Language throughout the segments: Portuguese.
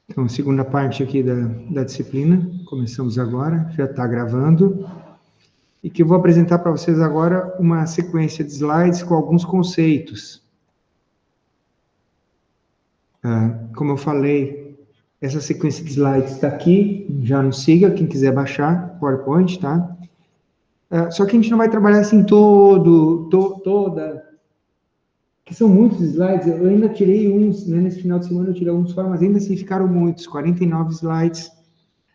Então, a segunda parte aqui da disciplina, começamos agora, já está gravando, e que eu vou apresentar para vocês agora uma sequência de slides com alguns conceitos. Como eu falei, essa sequência de slides está aqui, já nos siga, quem quiser baixar, PowerPoint, tá? Só que a gente não vai trabalhar assim toda... que são muitos slides, eu ainda tirei uns, né, nesse final de semana eu tirei uns fora, mas ainda assim ficaram muitos, 49 slides.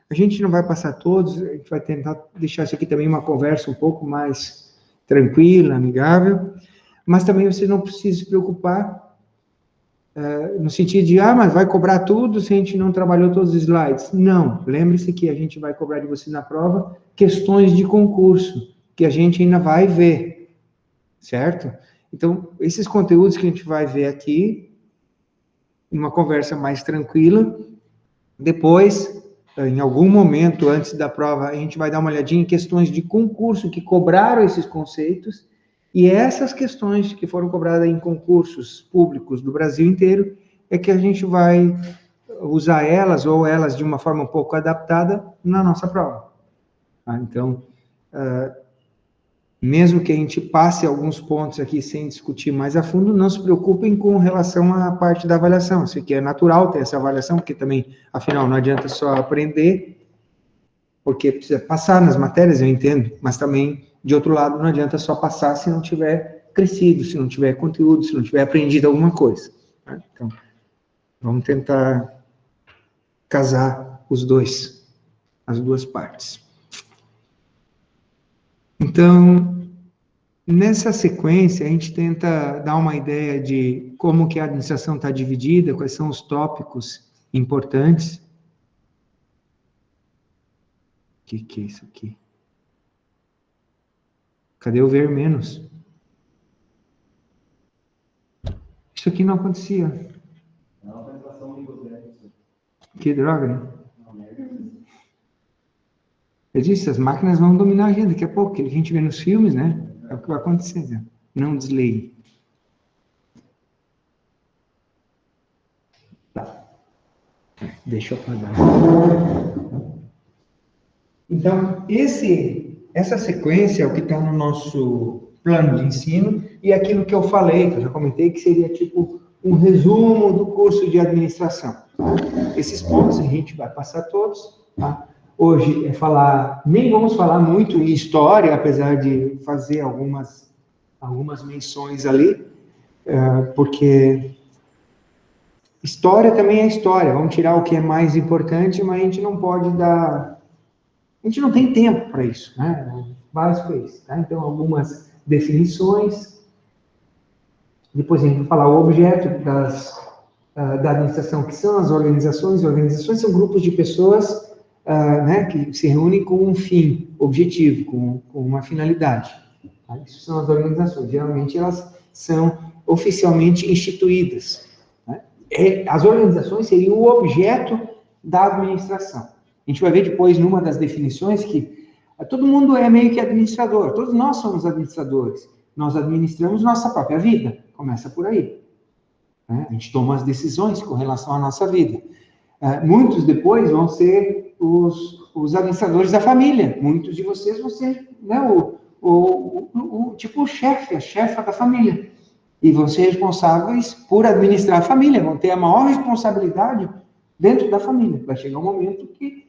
A gente não vai passar todos, a gente vai tentar deixar isso aqui também uma conversa um pouco mais tranquila, amigável, mas também você não precisa se preocupar no sentido de, mas vai cobrar tudo se a gente não trabalhou todos os slides. Não, lembre-se que a gente vai cobrar de você na prova questões de concurso, que a gente ainda vai ver, certo? Então, esses conteúdos que a gente vai ver aqui, uma conversa mais tranquila, depois, em algum momento antes da prova, a gente vai dar uma olhadinha em questões de concurso que cobraram esses conceitos, e essas questões que foram cobradas em concursos públicos do Brasil inteiro, é que a gente vai usar elas, ou elas de uma forma um pouco adaptada, na nossa prova. Então, mesmo que a gente passe alguns pontos aqui sem discutir mais a fundo, não se preocupem com relação à parte da avaliação. Isso aqui é natural ter essa avaliação, porque também, afinal, não adianta só aprender, porque precisa passar nas matérias, eu entendo, mas também, de outro lado, não adianta só passar se não tiver crescido, se não tiver conteúdo, se não tiver aprendido alguma coisa. Então, vamos tentar casar os dois, as duas partes. Então, nessa sequência, a gente tenta dar uma ideia de como que a administração está dividida, quais são os tópicos importantes. O que é isso aqui? Cadê o ver menos? Isso aqui não acontecia. Que droga, né? Eu disse, as máquinas vão dominar a gente daqui a pouco, que a gente vê nos filmes, né? É o que vai acontecer, né? Não desligue. Tá. Deixa eu apagar. Então, essa sequência é o que está no nosso plano de ensino, e aquilo que eu falei, que eu já comentei, que seria tipo um resumo do curso de administração. Tá? Esses pontos a gente vai passar todos, tá? Hoje nem vamos falar muito em história, apesar de fazer algumas menções ali, porque história também é história, vamos tirar o que é mais importante, mas a gente não pode dar... A gente não tem tempo para isso, né? O básico é isso, tá? Então, algumas definições, depois a gente vai falar o objeto da administração, que são as organizações. Organizações são grupos de pessoas né, que se reúnem com um fim objetivo, com uma finalidade. Tá? Isso são as organizações. Geralmente, elas são oficialmente instituídas. Né? As organizações seriam o objeto da administração. A gente vai ver depois, numa das definições, que todo mundo é meio que administrador. Todos nós somos administradores. Nós administramos nossa própria vida. Começa por aí. Né? A gente toma as decisões com relação à nossa vida. Muitos depois vão ser os administradores da família. Muitos de vocês vão ser, né, tipo o chefe, a chefa da família. E vão ser responsáveis por administrar a família. Vão ter a maior responsabilidade dentro da família. Vai chegar um momento que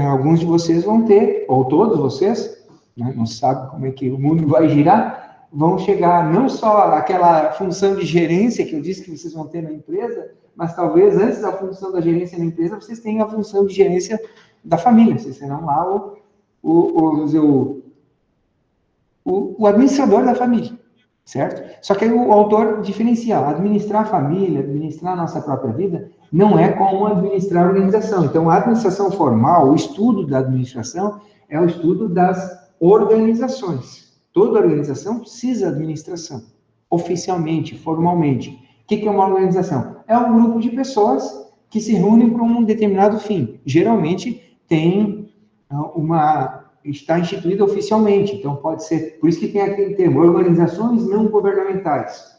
alguns de vocês vão ter, ou todos vocês, né, não sabe como é que o mundo vai girar, vão chegar não só àquela função de gerência que eu disse que vocês vão ter na empresa, mas talvez antes da função da gerência na empresa, vocês tenham a função de gerência da família. Vocês serão lá o administrador da família, certo? Só que aí o autor diferencia, administrar a família, administrar a nossa própria vida, não é como administrar a organização. Então, a administração formal, o estudo da administração, é o estudo das organizações. Toda organização precisa de administração, oficialmente, formalmente. O que é uma organização? É um grupo de pessoas que se reúnem para um determinado fim. Geralmente, está instituída oficialmente. Então, pode ser... Por isso que tem aquele termo, organizações não governamentais.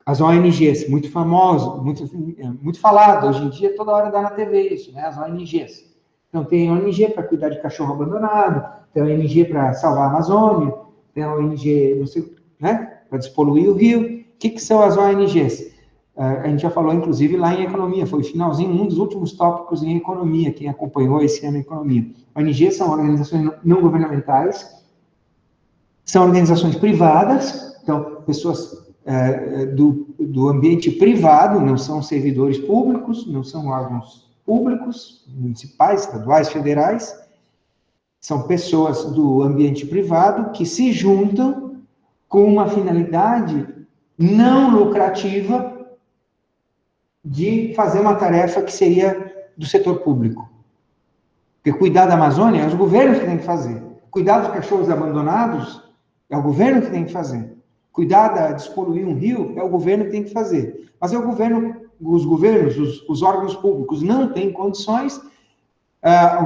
As ONGs, muito famoso, muito falado, hoje em dia toda hora dá na TV isso, né? As ONGs. Então tem ONG para cuidar de cachorro abandonado, tem ONG para salvar a Amazônia, tem ONG, não sei, né? Para despoluir o rio. O que são as ONGs? A gente já falou, inclusive, lá em economia, foi o finalzinho, um dos últimos tópicos em economia, quem acompanhou esse ano em economia. ONGs são organizações não governamentais, são organizações privadas, então, pessoas do ambiente privado, não são servidores públicos, não são órgãos públicos, municipais, estaduais, federais, são pessoas do ambiente privado que se juntam com uma finalidade não lucrativa de fazer uma tarefa que seria do setor público. Porque cuidar da Amazônia é os governos que têm que fazer. Cuidar dos cachorros abandonados é o governo que tem que fazer. Cuidar de despoluir um rio é o governo que tem que fazer. Mas é o governo, os governos, os órgãos públicos não têm condições,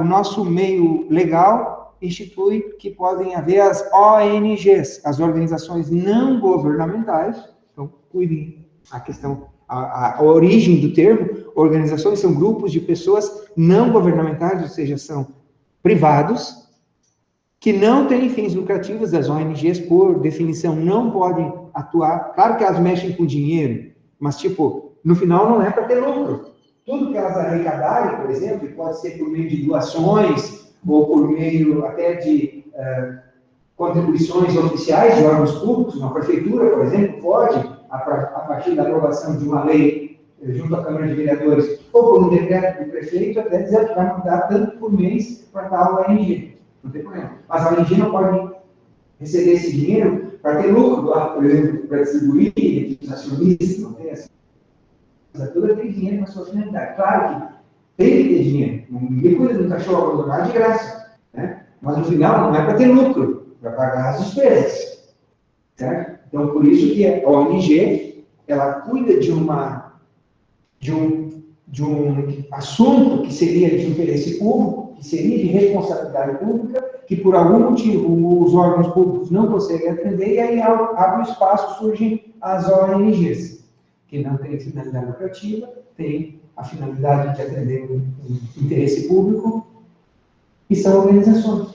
o nosso meio legal institui que podem haver as ONGs, as organizações não governamentais, então cuidem a questão, a origem do termo, organizações são grupos de pessoas não governamentais, ou seja, são privados, que não têm fins lucrativos. As ONGs, por definição, não podem atuar. Claro que elas mexem com dinheiro, mas, tipo, no final não é para ter lucro. Tudo que elas arrecadarem, por exemplo, pode ser por meio de doações, ou por meio até de contribuições oficiais de órgãos públicos. Uma prefeitura, por exemplo, pode, a partir da aprovação de uma lei junto à Câmara de Vereadores, ou por um decreto do prefeito, até dizer que vai mandar tanto por mês para tal ONG. Não tem problema. Mas a ONG não pode receber esse dinheiro para ter lucro, por exemplo, para distribuir entre os acionistas, não tem essa. Toda tem dinheiro na sua finalidade. Claro que tem que ter dinheiro. Ninguém cuida de um cachorro abandonado de graça. Né? Mas no final não é para ter lucro, para pagar as despesas. Certo? Então, por isso que a ONG, ela cuida de um assunto que seria de interesse público, que seria de responsabilidade pública, que por algum motivo os órgãos públicos não conseguem atender, e aí abre o espaço, surgem as ONGs, que não têm finalidade lucrativa, têm a finalidade de atender um interesse público, e são organizações,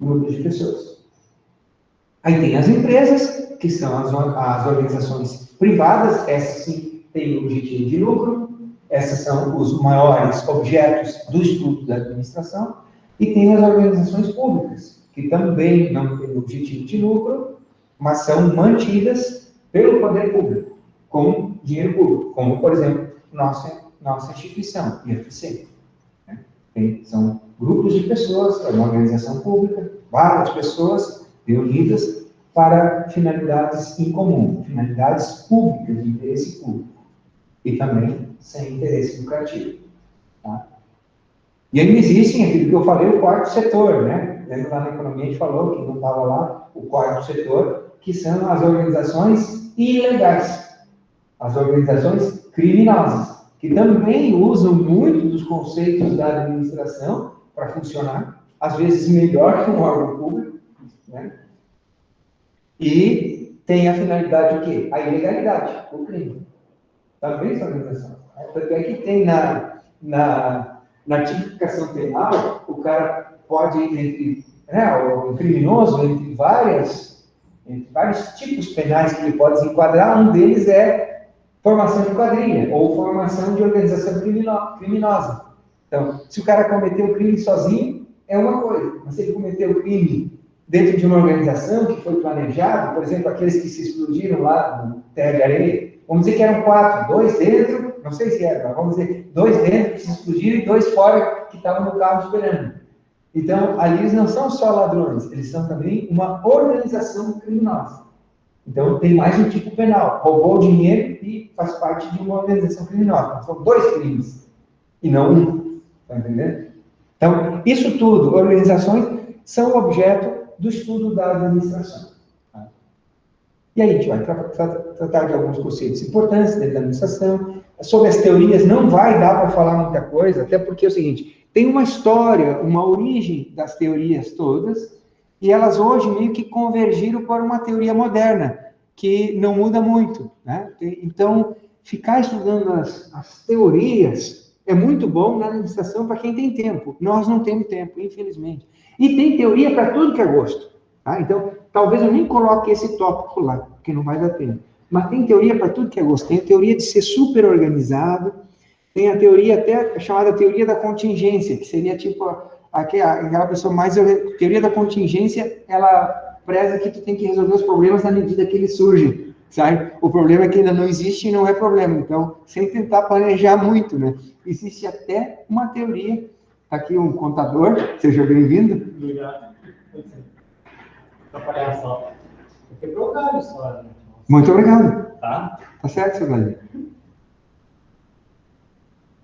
grupos de pessoas. Aí tem as empresas, que são as organizações privadas, essas sim têm o objetivo de lucro, essas são os maiores objetos do estudo da administração, e tem as organizações públicas, que também não têm objetivo de lucro, mas são mantidas pelo poder público, com dinheiro público, como, por exemplo, nossa instituição, IFC. Né? São grupos de pessoas, é uma organização pública, várias pessoas reunidas para finalidades em comum, finalidades públicas, de interesse público, e também sem interesse lucrativo. Tá? E ainda existem, aquilo que eu falei, o quarto setor, né? Lembra lá na economia a gente falou que não estava lá o quarto setor, que são as organizações ilegais, as organizações criminosas, que também usam muito dos conceitos da administração para funcionar, às vezes melhor que um órgão público, né? E tem a finalidade o quê? A ilegalidade, o crime. Também são organizações. Tanto é que tem na tipificação penal, o cara pode, o criminoso, entre vários tipos penais que ele pode se enquadrar, um deles é formação de quadrilha, ou formação de organização criminosa. Então, se o cara cometeu o crime sozinho, é uma coisa, mas se ele cometeu o crime dentro de uma organização que foi planejado, por exemplo, aqueles que se explodiram lá no Terra de Areia, vamos dizer que eram 4, 2 dentro, não sei se era, mas vamos dizer, 2 dentro que se explodiram e 2 fora que estavam no carro esperando. Então, ali eles não são só ladrões, eles são também uma organização criminosa. Então, tem mais um tipo penal, roubou dinheiro e faz parte de uma organização criminosa. São 2 crimes, e não um, está entendendo? Então, isso tudo, organizações, são objeto do estudo da administração. E aí a gente vai tratar de alguns conceitos importantes dentro da administração. Sobre as teorias não vai dar para falar muita coisa, até porque é o seguinte, tem uma história, uma origem das teorias todas, e elas hoje meio que convergiram para uma teoria moderna, que não muda muito, né? Então, ficar estudando as teorias é muito bom na administração para quem tem tempo. Nós não temos tempo, infelizmente. E tem teoria para tudo que é gosto. Tá? Então, talvez eu nem coloque esse tópico lá, porque não vai dar tempo. Mas tem teoria para tudo que é gosto. Tem a teoria de ser super organizado, tem a teoria até chamada teoria da contingência, que seria tipo aquela pessoa mais... Teoria da contingência, ela preza que tu tem que resolver os problemas na medida que eles surgem, sabe? O problema é que ainda não existe e não é problema. Então, sem tentar planejar muito, né? Existe até uma teoria. Tá aqui um contador, seja bem-vindo. Obrigado. Atrapalhar só. Quebrou o galho só, né? Muito obrigado. Tá? Tá certo, seu Davi?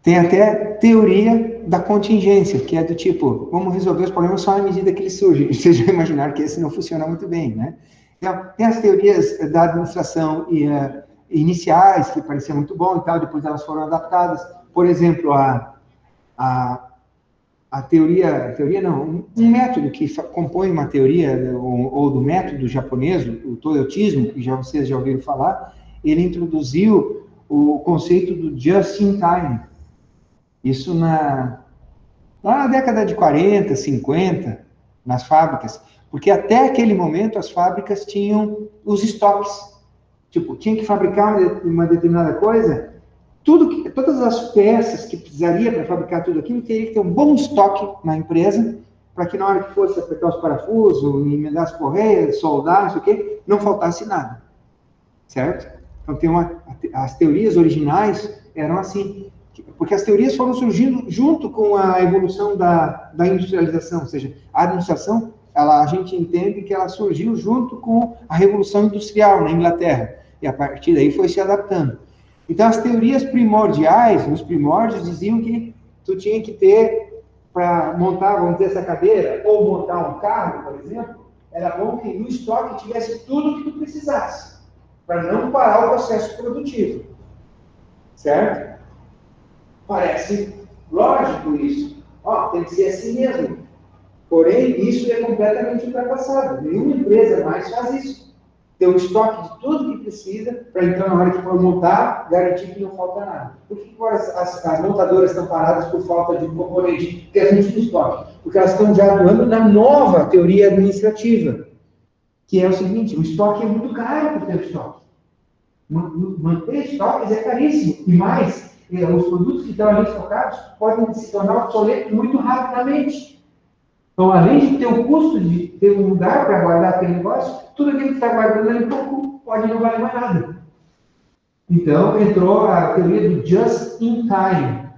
Tem até teoria da contingência, que é do tipo, vamos resolver os problemas só na medida que eles surgem. Vocês já imaginaram que esse não funciona muito bem, né? Então, tem as teorias da administração iniciais, que pareciam muito bom e tal, depois elas foram adaptadas. Por exemplo, a teoria não, um método que compõe uma teoria, ou do método japonês, o toyotismo, que vocês já ouviram falar, ele introduziu o conceito do just in time. Isso lá na década de 40, 50, nas fábricas, porque até aquele momento as fábricas tinham os estoques. Tipo, tinha que fabricar uma determinada coisa, todas as peças que precisaria para fabricar tudo aquilo, teria que ter um bom estoque na empresa, para que na hora que fosse apertar os parafusos, emendar as correias, soldar, não sei o quê, não faltasse nada. Certo? Então, as teorias originais eram assim, porque as teorias foram surgindo junto com a evolução da industrialização, ou seja, a administração, a gente entende que ela surgiu junto com a Revolução Industrial na Inglaterra, e a partir daí foi se adaptando. Então, as teorias primordiais, nos primórdios, diziam que tu tinha que ter, para montar, vamos dizer, essa cadeira, ou montar um carro, por exemplo, era bom que no estoque tivesse tudo o que tu precisasse, para não parar o processo produtivo. Certo? Parece lógico isso. Tem que ser assim mesmo. Porém, isso é completamente ultrapassado. Nenhuma empresa mais faz isso. Ter um estoque de tudo que precisa, para então, na hora que for montar, garantir que não falta nada. Por que as montadoras estão paradas por falta de componente? Porque a gente tem estoque. Porque elas estão já atuando na nova teoria administrativa, que é o seguinte: o estoque é muito caro para ter estoque. Manter estoques é caríssimo. E mais, os produtos que estão ali estocados podem se tornar obsoletos muito rapidamente. Então, além de ter o custo de ter um lugar para guardar aquele negócio, tudo aquilo que está guardando ali pouco pode não valer mais nada. Então, entrou a teoria do just in time.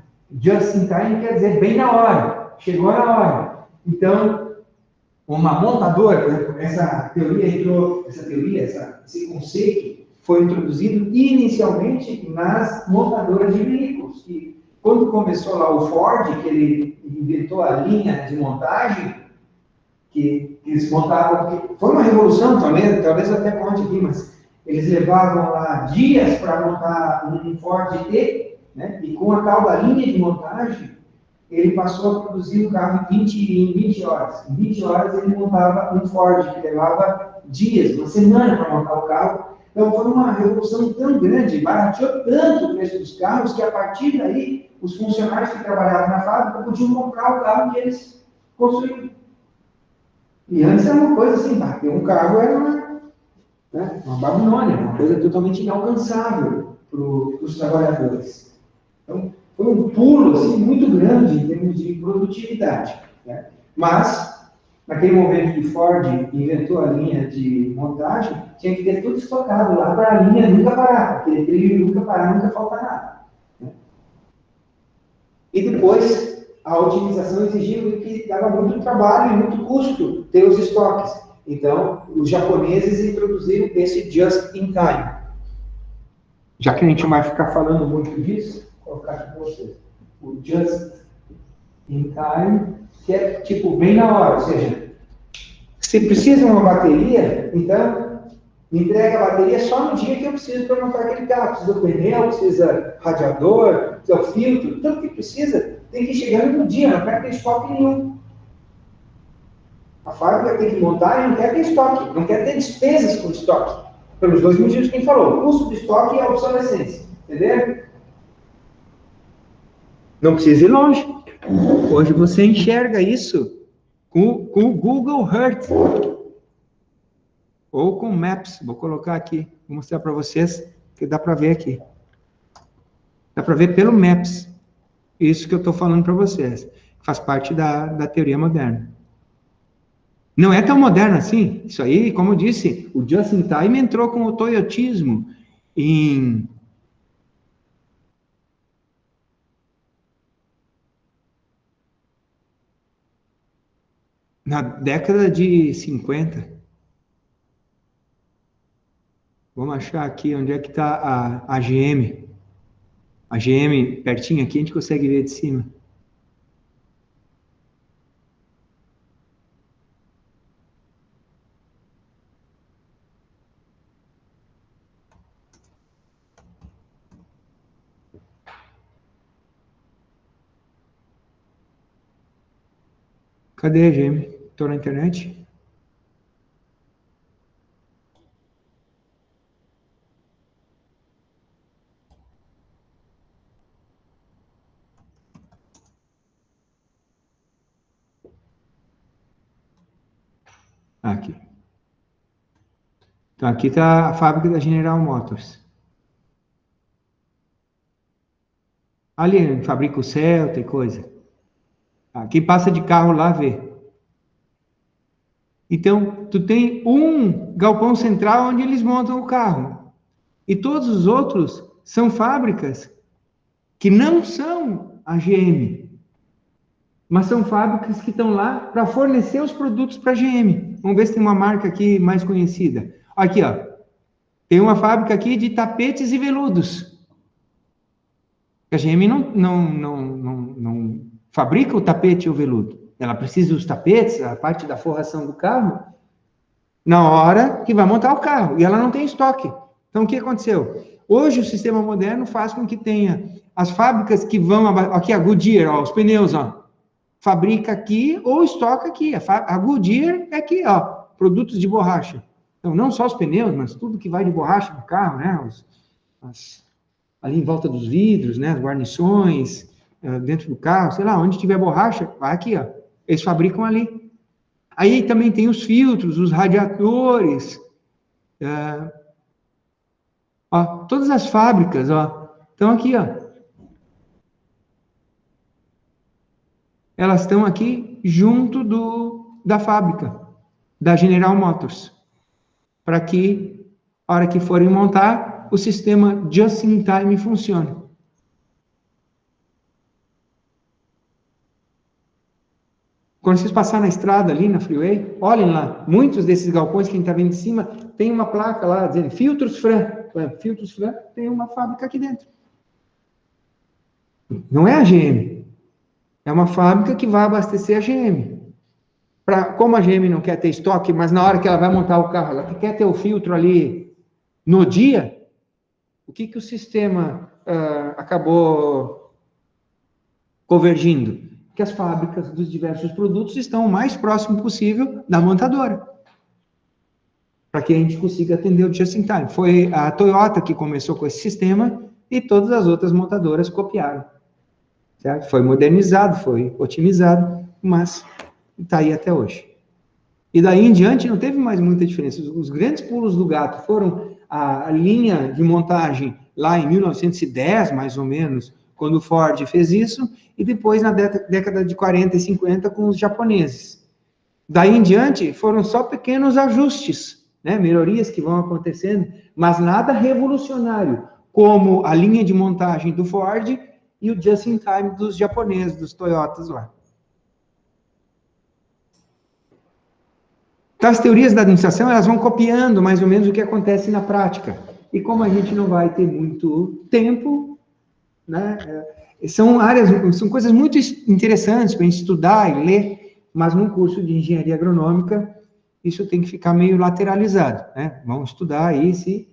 Just in time quer dizer bem na hora. Chegou na hora. Então, uma montadora, por exemplo, esse conceito foi introduzido inicialmente nas montadoras de veículos. E quando começou lá o Ford, que ele inventou a linha de montagem, que eles montavam, que foi uma revolução, talvez até conte aqui, mas eles levavam lá dias para montar um Ford T, né? E com a tal da linha de montagem, ele passou a produzir um carro em 20 horas. Em 20 horas ele montava um Ford, que levava dias, uma semana para montar o carro. Então foi uma revolução tão grande, barateou tanto o preço dos carros, que a partir daí os funcionários que trabalhavam na fábrica podiam comprar o carro que eles construíam. E antes era uma coisa assim, ter um carro era uma babilônia, uma coisa totalmente inalcançável para os trabalhadores. Então, foi um pulo assim, muito grande em termos de produtividade. Né? Mas, naquele momento que Ford inventou a linha de montagem, tinha que ter tudo estocado lá para a linha nunca parar, porque trilho nunca parar, nunca falta nada. Né? E depois, a otimização exigiu que dava muito trabalho e muito custo ter os estoques. Então, os japoneses introduziram esse just in time. Já que a gente não vai ficar falando muito disso, vou colocar aqui para vocês. O just in time, que é tipo bem na hora, ou seja, se precisa de uma bateria, então entrega a bateria só no dia que eu preciso para montar aquele carro. Precisa do pneu, precisa radiador, precisa o filtro, tudo que precisa tem que ir chegando no dia, não quer ter estoque nenhum. A fábrica tem que montar e não quer ter estoque, não quer ter despesas com estoque. Pelos dois motivos que a gente falou, custo de estoque e a obsolescência. Entendeu? Não precisa ir longe. Hoje você enxerga isso com o Google Earth ou com Maps. Vou colocar aqui, vou mostrar para vocês que dá para ver aqui. Dá para ver pelo Maps. Isso que eu estou falando para vocês. Faz parte da teoria moderna. Não é tão moderno assim. Isso aí, como eu disse, o Just in Time entrou com o toyotismo na década de 50. Vamos achar aqui onde é que está a GM. A GM pertinho aqui, a gente consegue ver de cima. Cadê a GM? Estou na internet. Aqui. Então, aqui está a fábrica da General Motors. Ali, fabrica o Celta e coisa. Quem passa de carro lá vê. Então, tu tem um galpão central onde eles montam o carro. E todos os outros são fábricas que não são a GM, mas são fábricas que estão lá para fornecer os produtos para a GM. Vamos ver se tem uma marca aqui mais conhecida. Aqui, ó. Tem uma fábrica aqui de tapetes e veludos. A GM não fabrica o tapete e o veludo. Ela precisa dos tapetes, a parte da forração do carro, na hora que vai montar o carro. E ela não tem estoque. Então, o que aconteceu? Hoje, o sistema moderno faz com que tenha as fábricas que vão... Aqui, a Goodyear, ó, os pneus, ó. Fabrica aqui ou estoca aqui. A Goodyear é aqui, ó. Produtos de borracha. Então, não só os pneus, mas tudo que vai de borracha no carro, né? Ali em volta dos vidros, né? As guarnições, dentro do carro, sei lá, onde tiver borracha, vai aqui, ó. Eles fabricam ali. Aí também tem os filtros, os radiadores. Ó, todas as fábricas, ó, estão aqui, ó. Elas estão aqui junto da fábrica, da General Motors. Para que, a hora que forem montar, o sistema Just in Time funcione. Quando vocês passarem na estrada ali, na freeway, olhem lá, muitos desses galpões que a gente está vendo de cima, tem uma placa lá dizendo Filtros Fran. Filtros Fran tem uma fábrica aqui dentro. Não é a GM. É uma fábrica que vai abastecer a GM. Como a GM não quer ter estoque, mas na hora que ela vai montar o carro, ela quer ter o filtro ali no dia, o que o sistema acabou convergindo? Que as fábricas dos diversos produtos estão o mais próximo possível da montadora, para que a gente consiga atender o just in time. Foi a Toyota que começou com esse sistema e todas as outras montadoras copiaram. Certo? Foi modernizado, foi otimizado, mas está aí até hoje. E daí em diante não teve mais muita diferença. Os grandes pulos do gato foram a linha de montagem lá em 1910, mais ou menos, quando o Ford fez isso, e depois na década de 40 e 50 com os japoneses. Daí em diante foram só pequenos ajustes, né, melhorias que vão acontecendo, mas nada revolucionário, como a linha de montagem do Ford e o just in time dos japoneses, dos Toyotas lá. Então, as teorias da administração, elas vão copiando mais ou menos o que acontece na prática. E como a gente não vai ter muito tempo, né, são coisas muito interessantes para a gente estudar e ler, mas num curso de engenharia agronômica, isso tem que ficar meio lateralizado, né? Vamos estudar aí se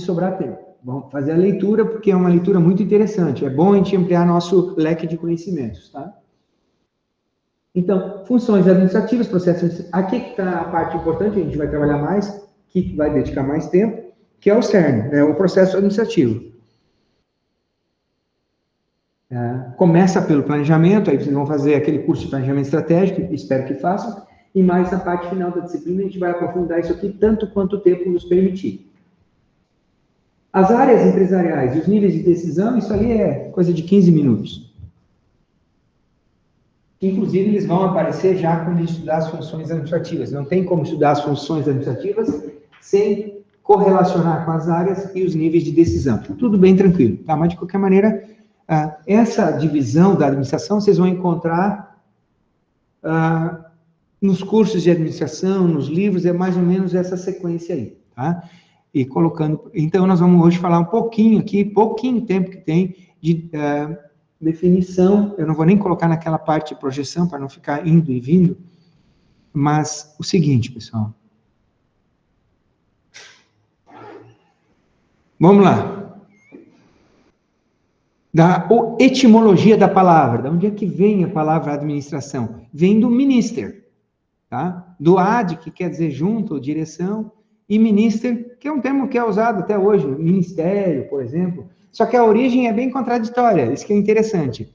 sobrar tempo. Vamos fazer a leitura, porque é uma leitura muito interessante. É bom a gente ampliar nosso leque de conhecimentos, tá? Então, funções administrativas, processos... Aqui que está a parte importante, a gente vai trabalhar mais. que vai dedicar mais tempo, que é o CERN, é o processo administrativo. Começa pelo planejamento, aí vocês vão fazer aquele curso de planejamento estratégico, espero que façam, e mais na parte final da disciplina a gente vai aprofundar isso aqui tanto quanto o tempo nos permitir. As áreas empresariais e os níveis de decisão, isso ali é coisa de 15 minutos. Inclusive, eles vão aparecer já quando a gente estudar as funções administrativas. Não tem como estudar as funções administrativas sem correlacionar com as áreas e os níveis de decisão. Tudo bem tranquilo, tá? Mas, de qualquer maneira, essa divisão da administração vocês vão encontrar nos cursos de administração, nos livros, é mais ou menos essa sequência aí, tá? E colocando... Então, nós vamos hoje falar um pouquinho aqui, pouquinho tempo que tem de definição. Eu não vou nem colocar naquela parte de projeção, para não ficar indo e vindo, mas o seguinte, pessoal. Vamos lá. Da etimologia da palavra. De onde é que vem a palavra administração? Vem do minister, tá? Do ad, que quer dizer junto, ou direção, e minister, que é um termo que é usado até hoje, ministério, por exemplo. Só que a origem é bem contraditória, isso que é interessante.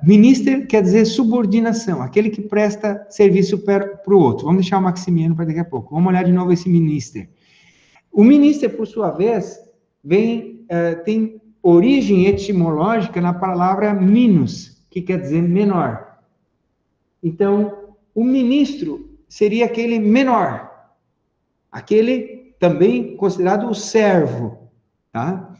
Minister quer dizer subordinação, aquele que presta serviço para o outro. Vamos deixar o Maximiano para daqui a pouco. Vamos olhar de novo esse minister. O minister, por sua vez, tem origem etimológica na palavra minus, que quer dizer menor. Então, o ministro seria aquele menor, aquele também considerado o servo, tá?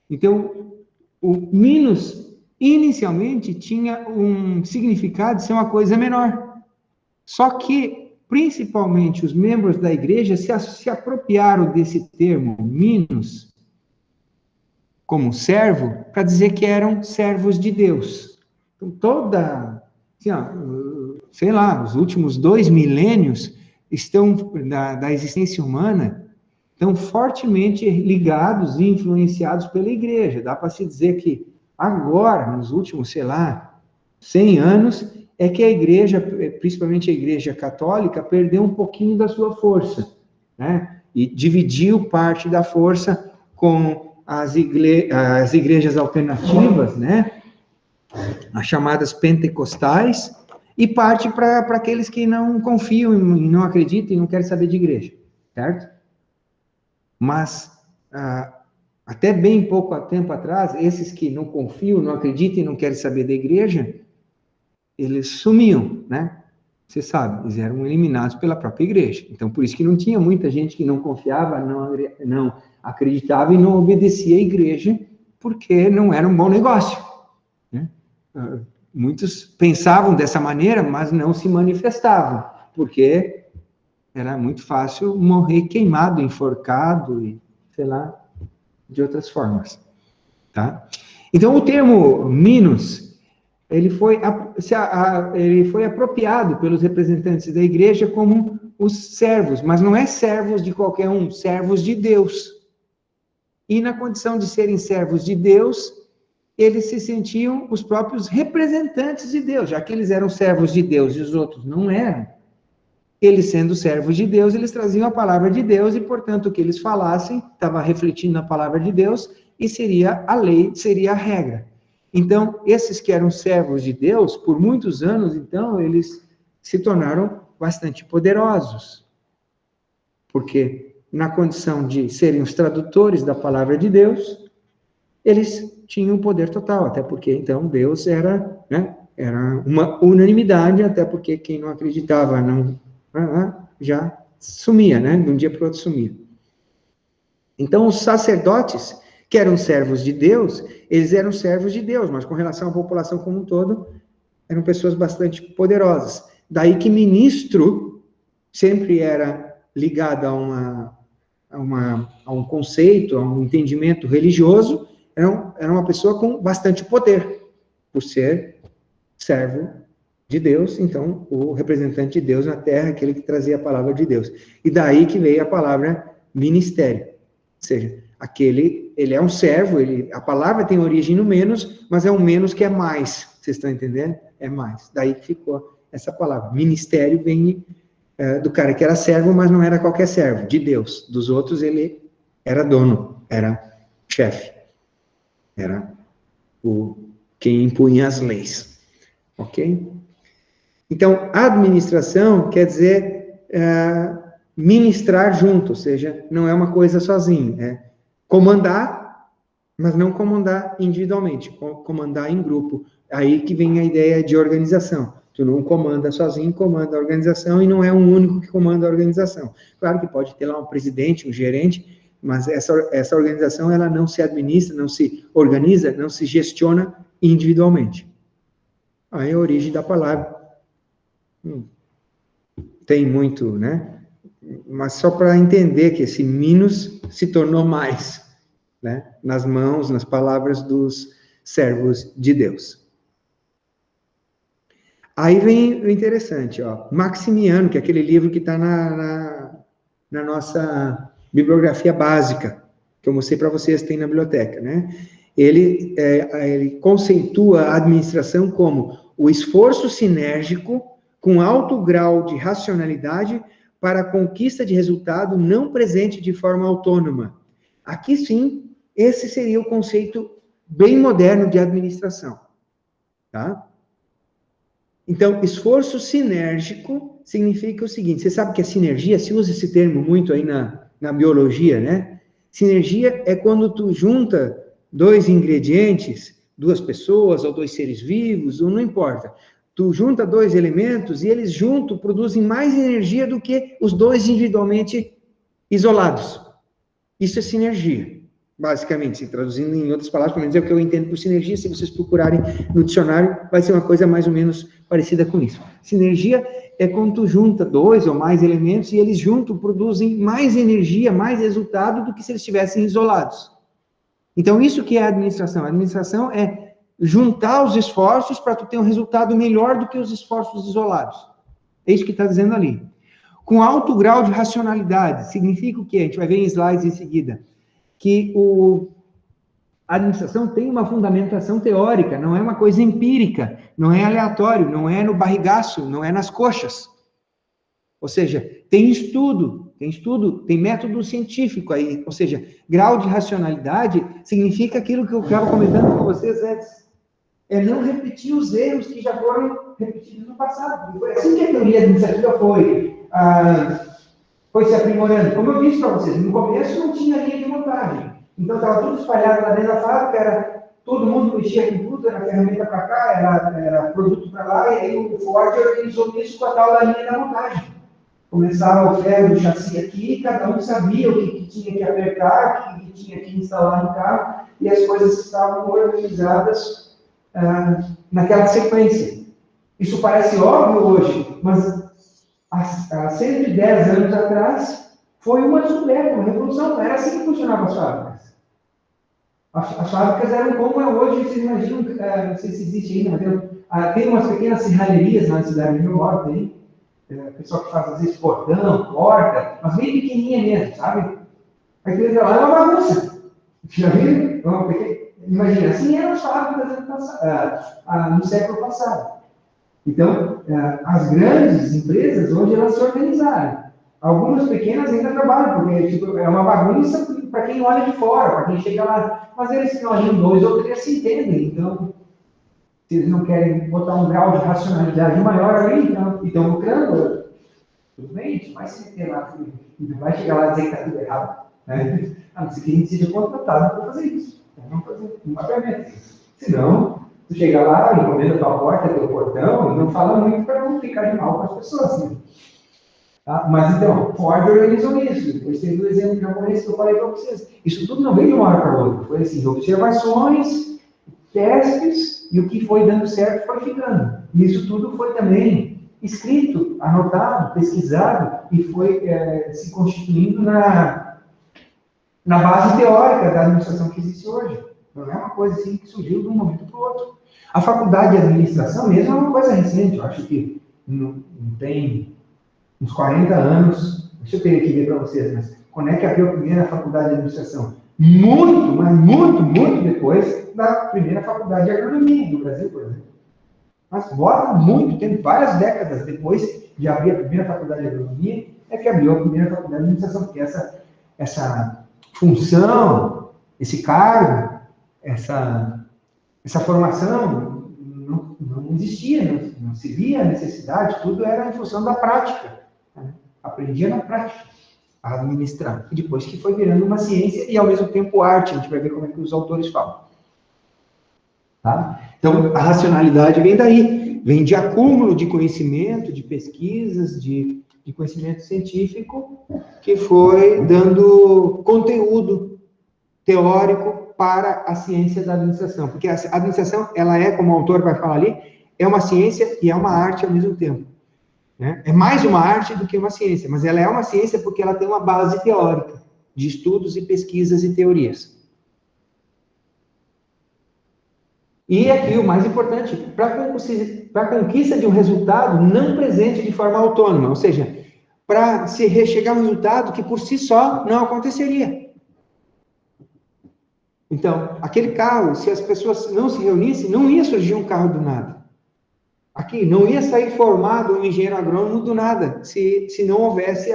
Então, o minus, inicialmente, tinha um significado de ser uma coisa menor. Só que, principalmente, os membros da igreja se apropriaram desse termo, minus, como servo, para dizer que eram servos de Deus. Então, sei lá, os últimos 2 milênios da existência humana estão fortemente ligados e influenciados pela igreja. Dá para se dizer que agora, nos últimos, sei lá, 100 anos, é que a igreja, principalmente a igreja católica, perdeu um pouquinho da sua força, né? E dividiu parte da força com as igrejas alternativas, né? As chamadas pentecostais, e parte para aqueles que não confiam e não acreditam e não querem saber de igreja, certo? Mas, até bem pouco tempo atrás, esses que não confiam, não acreditam e não querem saber da igreja, eles sumiam, né? Você sabe, eles eram eliminados pela própria igreja. Então, por isso que não tinha muita gente que não confiava, não acreditava e não obedecia à igreja, porque não era um bom negócio, né? Muitos pensavam dessa maneira, mas não se manifestavam, porque era muito fácil morrer queimado, enforcado e, sei lá, de outras formas, tá? Então, o termo minus, ele foi apropriado pelos representantes da igreja como os servos, mas não é servos de qualquer um, servos de Deus. E na condição de serem servos de Deus, eles se sentiam os próprios representantes de Deus, já que eles eram servos de Deus e os outros não eram. Eles sendo servos de Deus, eles traziam a palavra de Deus e, portanto, o que eles falassem estava refletindo na palavra de Deus e seria a lei, seria a regra. Então, esses que eram servos de Deus, por muitos anos, então, eles se tornaram bastante poderosos. Porque, na condição de serem os tradutores da palavra de Deus, eles tinham poder total, até porque, então, Deus era, né, era uma unanimidade, até porque quem não acreditava já sumia, né, de um dia para o outro sumia. Então, os sacerdotes, que eram servos de Deus, eles eram servos de Deus, mas com relação à população como um todo, eram pessoas bastante poderosas. Daí que ministro sempre era ligado a um conceito, a um entendimento religioso, era uma pessoa com bastante poder, por ser servo de Deus, então, o representante de Deus na terra, aquele que trazia a palavra de Deus. E daí que veio a palavra ministério, ou seja, ele é um servo, a palavra tem origem no menos, mas é um menos que é mais, vocês estão entendendo? É mais, daí que ficou essa palavra. Ministério vem do cara que era servo, mas não era qualquer servo, de Deus. Dos outros ele era dono, era chefe, era quem impunha as leis, ok? Então, administração quer dizer ministrar junto, ou seja, não é uma coisa sozinho, é comandar, mas não comandar individualmente, comandar em grupo. Aí que vem a ideia de organização. Tu não comanda sozinho, comanda a organização, e não é um único que comanda a organização. Claro que pode ter lá um presidente, um gerente, mas essa organização, ela não se administra, não se organiza, não se gestiona individualmente. Aí a origem da palavra tem muito, né? Mas só para entender que esse minus se tornou mais, né? Nas mãos, nas palavras dos servos de Deus. Aí vem o interessante, ó, Maximiano, que é aquele livro que está na nossa bibliografia básica, que eu mostrei para vocês, tem na biblioteca, né? Ele conceitua a administração como o esforço sinérgico com alto grau de racionalidade para a conquista de resultado não presente de forma autônoma. Aqui sim, esse seria o conceito bem moderno de administração, tá? Então, esforço sinérgico significa o seguinte, você sabe que a sinergia, se usa esse termo muito aí na biologia, né? Sinergia é quando tu junta dois ingredientes, duas pessoas ou dois seres vivos, ou não importa. Tu junta dois elementos e eles juntos produzem mais energia do que os dois individualmente isolados. Isso é sinergia, basicamente, se traduzindo em outras palavras, pelo menos é o que eu entendo por sinergia. Se vocês procurarem no dicionário, vai ser uma coisa mais ou menos parecida com isso. Sinergia é quando tu junta dois ou mais elementos e eles juntos produzem mais energia, mais resultado do que se eles estivessem isolados. Então, isso que é a administração. A administração é juntar os esforços para tu ter um resultado melhor do que os esforços isolados. É isso que está dizendo ali. Com alto grau de racionalidade, significa o quê? A gente vai ver em slides em seguida. Que a administração tem uma fundamentação teórica, não é uma coisa empírica, não é aleatório, não é no barrigaço, não é nas coxas. Ou seja, tem estudo, tem método científico aí. Ou seja, grau de racionalidade significa aquilo que eu estava comentando com vocês antes. É não repetir os erros que já foram repetidos no passado. Foi assim que a teoria administrativa foi se aprimorando. Como eu disse para vocês, no começo não tinha linha de montagem. Então estava tudo espalhado lá dentro da fábrica, todo mundo mexia com tudo, era ferramenta para cá, era produto para lá, e aí o Ford organizou isso com a tal da linha da montagem. Começava o ferro do chassi aqui, cada um sabia o que tinha que apertar, o que tinha que instalar no carro, e as coisas estavam organizadas naquela sequência. Isso parece óbvio hoje, mas há 110 anos atrás foi uma descoberta, uma revolução. Não era assim que funcionavam as fábricas. As fábricas eram como é hoje, vocês imaginam, não sei se existe ainda, mas tem umas pequenas serralherias na cidade de New York, tem pessoal que faz às vezes portão, porta, mas bem pequenininha mesmo, sabe? Aí você lá é uma bagunça. Já viram? Imagina, assim eram as fábricas no século passado. Então, as grandes empresas, hoje elas se organizaram. Algumas pequenas ainda trabalham, porque é uma bagunça para quem olha de fora, para quem chega lá. Mas eles que olham 2 ou 3 se entendem. Então, se eles não querem botar um grau de racionalidade maior ali, então, e estão lucrando, tudo bem, a gente vai se meter lá, não vai chegar lá e dizer que está tudo errado. Né? A não ser que a gente seja contratado para fazer isso. Vamos fazer uma ferramenta. Senão, tu chega lá, encomenda tua porta, teu portão, e não fala muito para não ficar de mal com as pessoas. Né? Tá? Mas então, Ford organizou isso. Depois teve o exemplo japonês que eu falei para vocês. Isso tudo não veio de uma hora para outra. Foi assim, observações, testes, e o que foi dando certo foi ficando. E isso tudo foi também escrito, anotado, pesquisado, e foi se constituindo na base teórica da administração que existe hoje. Não é uma coisa assim que surgiu de um momento para o outro. A faculdade de administração mesmo é uma coisa recente. Eu acho que não tem uns 40 anos. Deixa eu ter aqui ver para vocês, mas quando é que abriu a primeira faculdade de administração? Muito, mas muito, muito depois da primeira faculdade de agronomia no Brasil, por exemplo. Mas bora muito tempo, várias décadas depois de abrir a primeira faculdade de agronomia, é que abriu a primeira faculdade de administração, porque essa função, esse cargo, essa formação não existia, não se via a necessidade, tudo era em função da prática. Né? Aprendia na prática a administrar. E depois que foi virando uma ciência e, ao mesmo tempo, arte. A gente vai ver como é que os autores falam. Tá? Então, a racionalidade vem daí. Vem de acúmulo de conhecimento, de pesquisas, de conhecimento científico, que foi dando conteúdo teórico para a ciência da administração. Porque a administração, ela é, como o autor vai falar ali, é uma ciência e é uma arte ao mesmo tempo. Né? É mais uma arte do que uma ciência, mas ela é uma ciência porque ela tem uma base teórica de estudos e pesquisas e teorias. E aqui o mais importante, para a conquista de um resultado não presente de forma autônoma, ou seja, para se chegar a um resultado que por si só não aconteceria. Então, aquele carro, se as pessoas não se reunissem, não ia surgir um carro do nada. Aqui, não ia sair formado um engenheiro agrônomo do nada, se não houvesse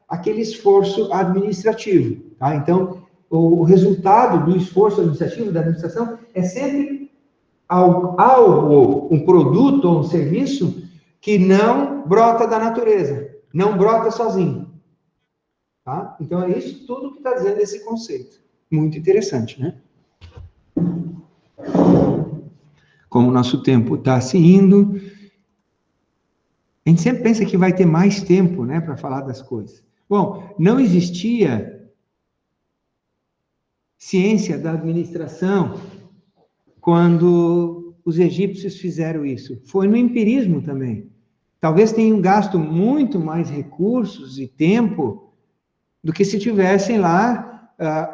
aquele esforço administrativo. Tá? Então, o resultado do esforço administrativo, da administração, é sempre algo, um produto ou um serviço que não brota da natureza, não brota sozinho. Tá? Então, é isso tudo que está dizendo esse conceito. Muito interessante, né? Como o nosso tempo está se indo, a gente sempre pensa que vai ter mais tempo, né, para falar das coisas. Bom, não existia ciência da administração quando os egípcios fizeram isso. Foi no empirismo também. Talvez tenham gasto muito mais recursos e tempo do que se tivessem lá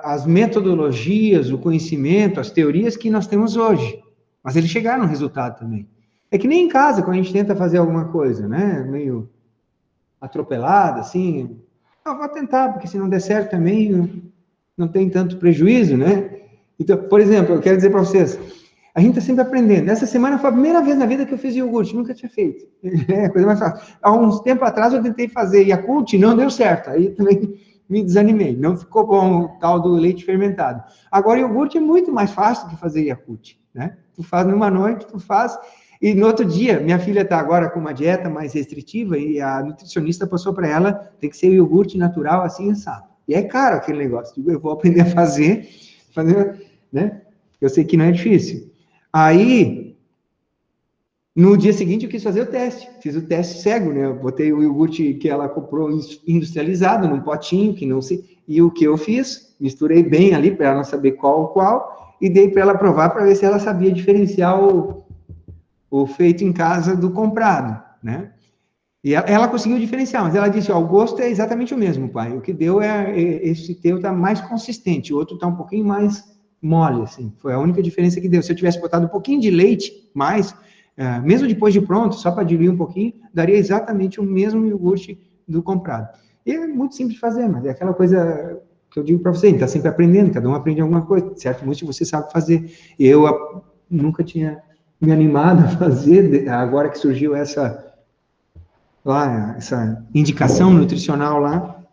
as metodologias, o conhecimento, as teorias que nós temos hoje. Mas eles chegaram no resultado também. É que nem em casa, quando a gente tenta fazer alguma coisa, né? Meio atropelada, assim. Eu vou tentar, porque se não der certo também, não tem tanto prejuízo, né? Então, por exemplo, eu quero dizer para vocês, a gente está sempre aprendendo. Essa semana foi a primeira vez na vida que eu fiz iogurte, nunca tinha feito. É a coisa mais fácil. Há uns tempos atrás eu tentei fazer Yakult e não deu certo. Aí também me desanimei. Não ficou bom o tal do leite fermentado. Agora, iogurte é muito mais fácil do que fazer Yakult, né? Tu faz numa noite, tu faz... E no outro dia, minha filha está agora com uma dieta mais restritiva e a nutricionista passou para ela, tem que ser iogurte natural, assim, assado. E é caro aquele negócio. Eu vou aprender a fazer, né? Eu sei que não é difícil. Aí, no dia seguinte, eu quis fazer o teste. Fiz o teste cego, né? Eu botei o iogurte que ela comprou industrializado, num potinho, que não se... E o que eu fiz? Misturei bem ali, para ela não saber qual, e dei para ela provar, para ver se ela sabia diferenciar o feito em casa do comprado, né? E ela conseguiu diferenciar, mas ela disse, ó, o gosto é exatamente o mesmo, pai. O que deu esse teu tá mais consistente, o outro tá um pouquinho mais mole, assim. Foi a única diferença que deu. Se eu tivesse botado um pouquinho de leite mais, mesmo depois de pronto, só para diluir um pouquinho, daria exatamente o mesmo iogurte do comprado. E é muito simples de fazer, mas é aquela coisa que eu digo para você, está sempre aprendendo, cada um aprende alguma coisa, certo? Muito de você sabe fazer. Eu nunca tinha me animado a fazer, agora que surgiu essa indicação nutricional lá.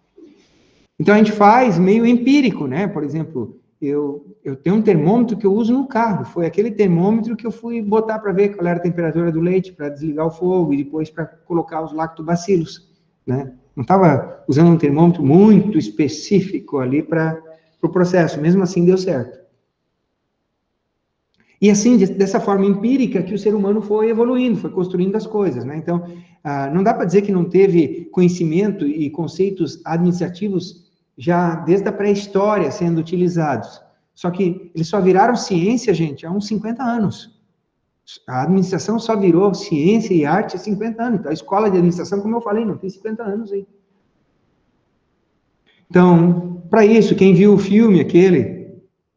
Então, a gente faz meio empírico, né? Por exemplo, eu tenho um termômetro que eu uso no carro, foi aquele termômetro que eu fui botar para ver qual era a temperatura do leite, para desligar o fogo, e depois para colocar os lactobacilos, né? Não estava usando um termômetro muito específico ali para o processo, mesmo assim deu certo. E assim, dessa forma empírica que o ser humano foi evoluindo, foi construindo as coisas, né? Então, não dá para dizer que não teve conhecimento e conceitos administrativos já desde a pré-história sendo utilizados. Só que eles só viraram ciência, gente, há uns 50 anos. A administração só virou ciência e arte há 50 anos. Então, a escola de administração, como eu falei, não tem 50 anos aí. Então, para isso, quem viu o filme aquele...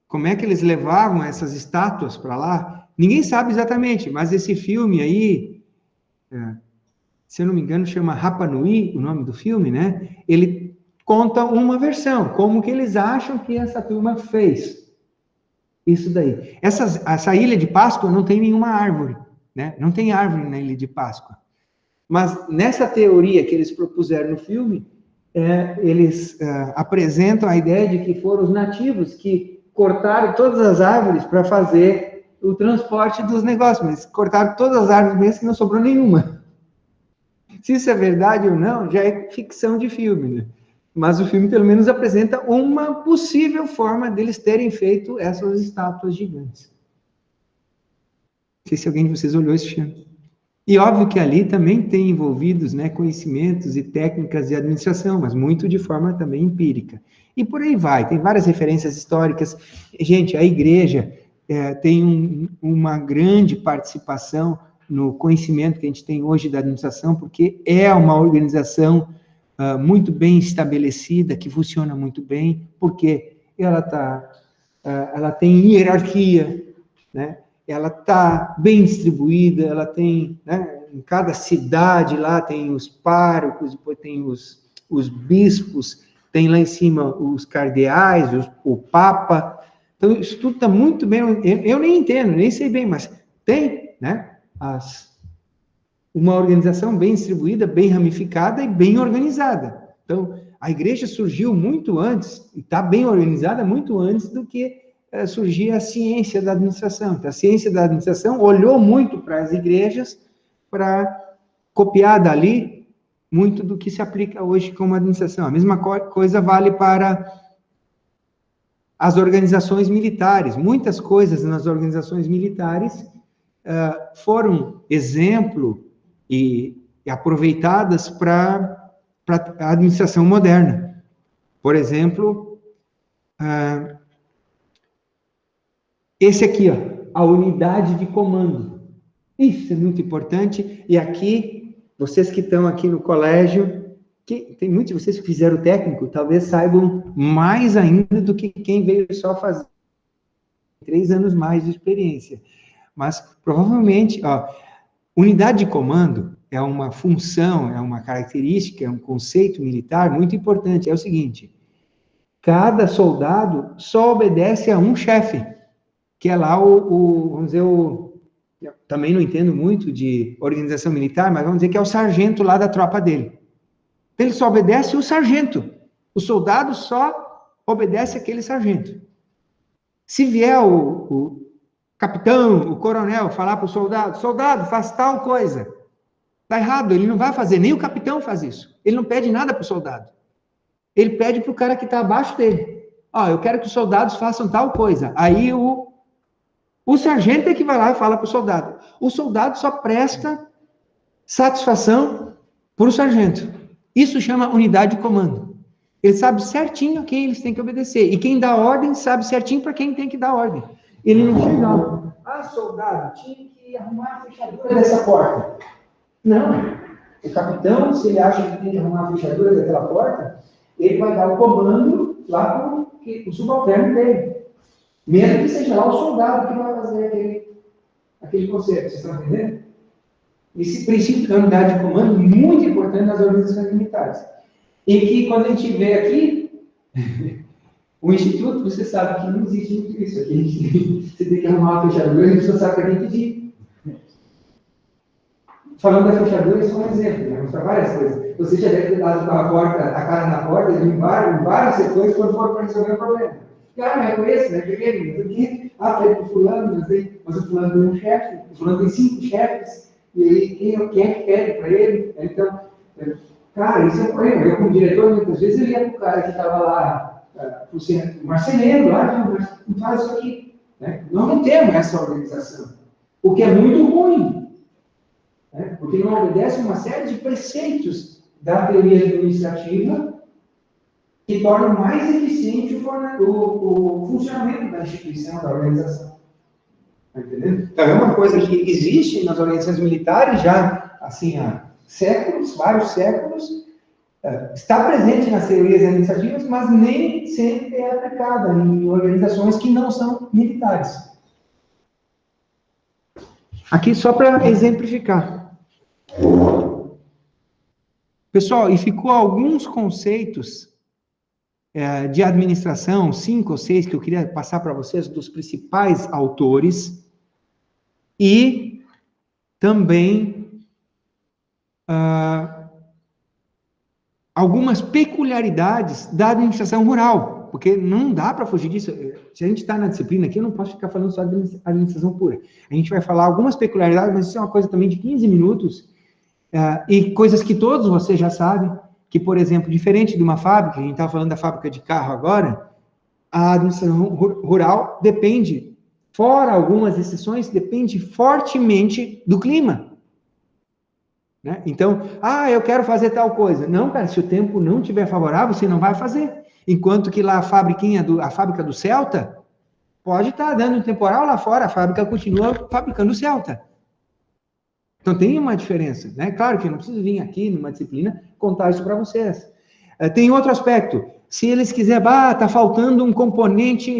Como é que eles levavam essas estátuas para lá? Ninguém sabe exatamente, mas esse filme aí, se eu não me engano, chama Rapa Nui, o nome do filme, né? Ele conta uma versão, como que eles acham que essa turma fez. Isso daí. Essa ilha de Páscoa não tem nenhuma árvore. né? Não tem árvore na Ilha de Páscoa. Mas nessa teoria que eles propuseram no filme, eles apresentam a ideia de que foram os nativos que cortaram todas as árvores para fazer o transporte dos negócios, mas cortaram todas as árvores mesmo que não sobrou nenhuma. Se isso é verdade ou não, já é ficção de filme, né? Mas o filme pelo menos apresenta uma possível forma deles terem feito essas estátuas gigantes. Não sei se alguém de vocês olhou esse filme. E óbvio que ali também tem envolvidos, né, conhecimentos e técnicas de administração, mas muito de forma também empírica. E por aí vai, tem várias referências históricas. Gente, a igreja tem uma grande participação no conhecimento que a gente tem hoje da administração, porque é uma organização muito bem estabelecida, que funciona muito bem, porque ela tem hierarquia, né? Ela está bem distribuída, ela tem, né, em cada cidade lá tem os párocos, depois tem os bispos, tem lá em cima os cardeais, o papa. Então, isso tudo está muito bem, eu nem entendo, nem sei bem, mas tem, né, uma organização bem distribuída, bem ramificada e bem organizada. Então, a igreja surgiu muito antes, e está bem organizada muito antes do que surgia a ciência da administração. Então, a ciência da administração olhou muito para as igrejas para copiar dali muito do que se aplica hoje como administração. A mesma coisa vale para as organizações militares. Muitas coisas nas organizações militares foram exemplo e aproveitadas para a administração moderna. Por exemplo, esse aqui, ó, a unidade de comando. Isso é muito importante. E aqui, vocês que estão aqui no colégio, tem muitos de vocês que fizeram o técnico, talvez saibam mais ainda do que quem veio só fazer 3 anos mais de experiência. Mas, provavelmente, ó, unidade de comando é uma função, é uma característica, é um conceito militar muito importante. É o seguinte, cada soldado só obedece a um chefe, que é lá vamos dizer, eu também não entendo muito de organização militar, mas vamos dizer que é o sargento lá da tropa dele. Ele só obedece o sargento. O soldado só obedece aquele sargento. Se vier o capitão, o coronel, falar para o soldado, faz tal coisa. Está errado, ele não vai fazer, nem o capitão faz isso. Ele não pede nada para o soldado. Ele pede para o cara que está abaixo dele. Eu quero que os soldados façam tal coisa. Aí o sargento é que vai lá e fala para o soldado. O soldado só presta satisfação para o sargento. Isso chama unidade de comando. Ele sabe certinho a quem eles têm que obedecer. E quem dá ordem sabe certinho para quem tem que dar ordem. Ele não chega, soldado, tinha que arrumar a fechadura dessa porta. Não. O capitão, se ele acha que tem que arrumar a fechadura daquela porta, ele vai dar o comando lá para o subalterno dele. Mesmo que seja lá o soldado que vai fazer aquele conceito. Vocês estão entendendo? Esse princípio da unidade de comando é muito importante nas organizações militares. E que, quando a gente vê aqui, o Instituto, você sabe que não existe muito isso. Aqui você tem que arrumar uma fechadura e a pessoa sabe para quem pedir. Falando da fechadura, isso é um exemplo, né? Para várias coisas. Você já deve ter dado a cara na porta em vários setores quando for para resolver o problema. Mas é com esse, né? Porque pede para o fulano, mas o fulano tem um chefe, o fulano tem 5 chefes, e aí quem é que pede para ele? Então, cara, isso é um problema. Eu, como diretor, muitas vezes eu ia para o cara que estava lá, o marceneiro lá, não faz isso aqui. Né? Nós não temos essa organização, o que é muito ruim, né? Porque não obedece uma série de preceitos da teoria administrativa que tornam mais eficiente o funcionamento da instituição, da organização. Tá entendendo? Então, é uma coisa que existe nas organizações militares já, assim, há séculos, vários séculos, está presente nas teorias administrativas, mas nem sempre é aplicada em organizações que não são militares. Aqui só para exemplificar. Pessoal, e ficou alguns conceitos de administração, 5 ou 6, que eu queria passar para vocês, dos principais autores, e também algumas peculiaridades da administração rural, porque não dá para fugir disso. Se a gente está na disciplina aqui, eu não posso ficar falando só de administração pura. A gente vai falar algumas peculiaridades, mas isso é uma coisa também de 15 minutos, e coisas que todos vocês já sabem, que, por exemplo, diferente de uma fábrica, a gente está falando da fábrica de carro agora, a administração rural depende, fora algumas exceções, depende fortemente do clima. Né? Então, eu quero fazer tal coisa. Não, cara, se o tempo não estiver favorável, você não vai fazer. Enquanto que lá a fábrica do Celta, pode estar dando um temporal lá fora, a fábrica continua fabricando o Celta. Então tem uma diferença, né? Claro que eu não preciso vir aqui numa disciplina contar isso para vocês. Tem outro aspecto. Se eles quiserem, está faltando um componente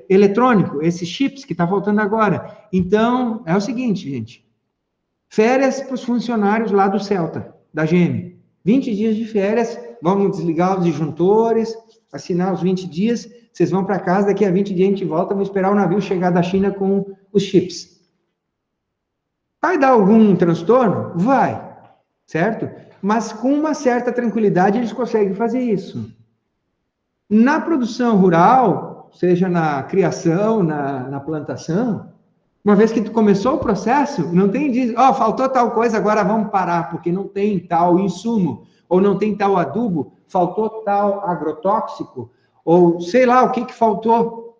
eletrônico, esses chips que está faltando agora. Então, é o seguinte, gente. Férias para os funcionários lá do Celta, da GM. 20 dias de férias, vamos desligar os disjuntores, assinar os 20 dias, vocês vão para casa, daqui a 20 dias a gente volta, vamos esperar o navio chegar da China com os chips. Vai dar algum transtorno? Vai, certo? Mas com uma certa tranquilidade eles conseguem fazer isso. Na produção rural, seja na criação, na plantação, uma vez que tu começou o processo, não tem faltou tal coisa, agora vamos parar, porque não tem tal insumo, ou não tem tal adubo, faltou tal agrotóxico, ou sei lá o que faltou.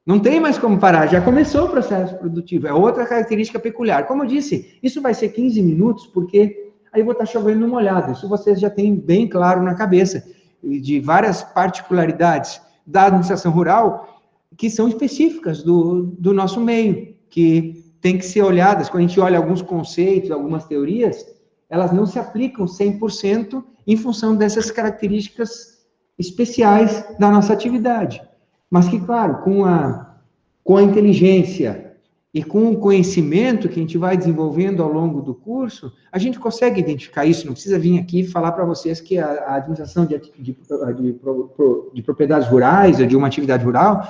Não tem mais como parar, já começou o processo produtivo, é outra característica peculiar. Como eu disse, isso vai ser 15 minutos, porque aí vou estar chovendo no molhado, isso vocês já têm bem claro na cabeça, de várias particularidades da administração rural, que são específicas do nosso meio, que tem que ser olhadas. Quando a gente olha alguns conceitos, algumas teorias, elas não se aplicam 100% em função dessas características especiais da nossa atividade. Mas que, claro, com a inteligência e com o conhecimento que a gente vai desenvolvendo ao longo do curso, a gente consegue identificar isso. Não precisa vir aqui falar para vocês que a administração de propriedades rurais ou de uma atividade rural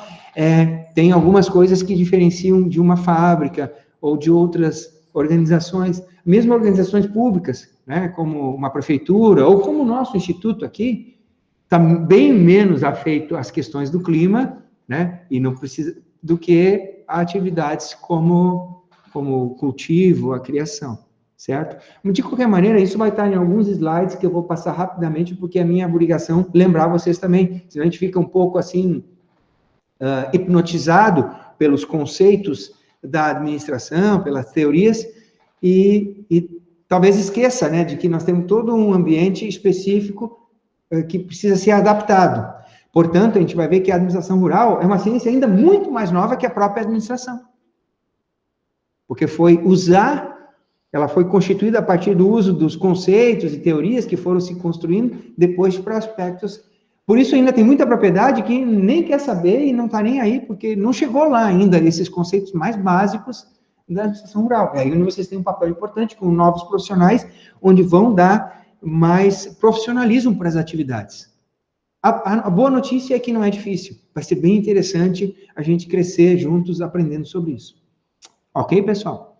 tem algumas coisas que diferenciam de uma fábrica ou de outras organizações, mesmo organizações públicas, né, como uma prefeitura ou como o nosso instituto aqui, está bem menos afeito às questões do clima, né, e não precisa do que a atividades como o cultivo, a criação, certo? De qualquer maneira, isso vai estar em alguns slides que eu vou passar rapidamente, porque é minha obrigação lembrar vocês também, senão a gente fica um pouco assim, hipnotizado pelos conceitos da administração, pelas teorias, e talvez esqueça, né, de que nós temos todo um ambiente específico que precisa ser adaptado. Portanto, a gente vai ver que a administração rural é uma ciência ainda muito mais nova que a própria administração. Porque ela foi constituída a partir do uso dos conceitos e teorias que foram se construindo depois para aspectos. Por isso ainda tem muita propriedade que nem quer saber e não está nem aí, porque não chegou lá ainda esses conceitos mais básicos da administração rural. É aí onde vocês têm um papel importante com novos profissionais, onde vão dar mais profissionalismo para as atividades. A boa notícia é que não é difícil. Vai ser bem interessante a gente crescer juntos aprendendo sobre isso. Ok, pessoal?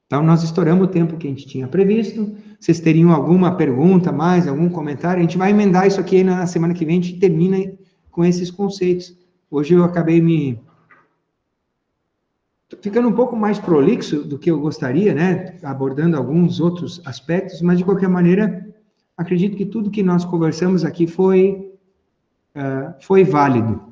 Então, nós estouramos o tempo que a gente tinha previsto. Vocês teriam alguma pergunta mais, algum comentário? A gente vai emendar isso aqui na semana que vem, a gente termina com esses conceitos. Hoje eu acabei ficando um pouco mais prolixo do que eu gostaria, né? Abordando alguns outros aspectos, mas de qualquer maneira, acredito que tudo que nós conversamos aqui foi válido.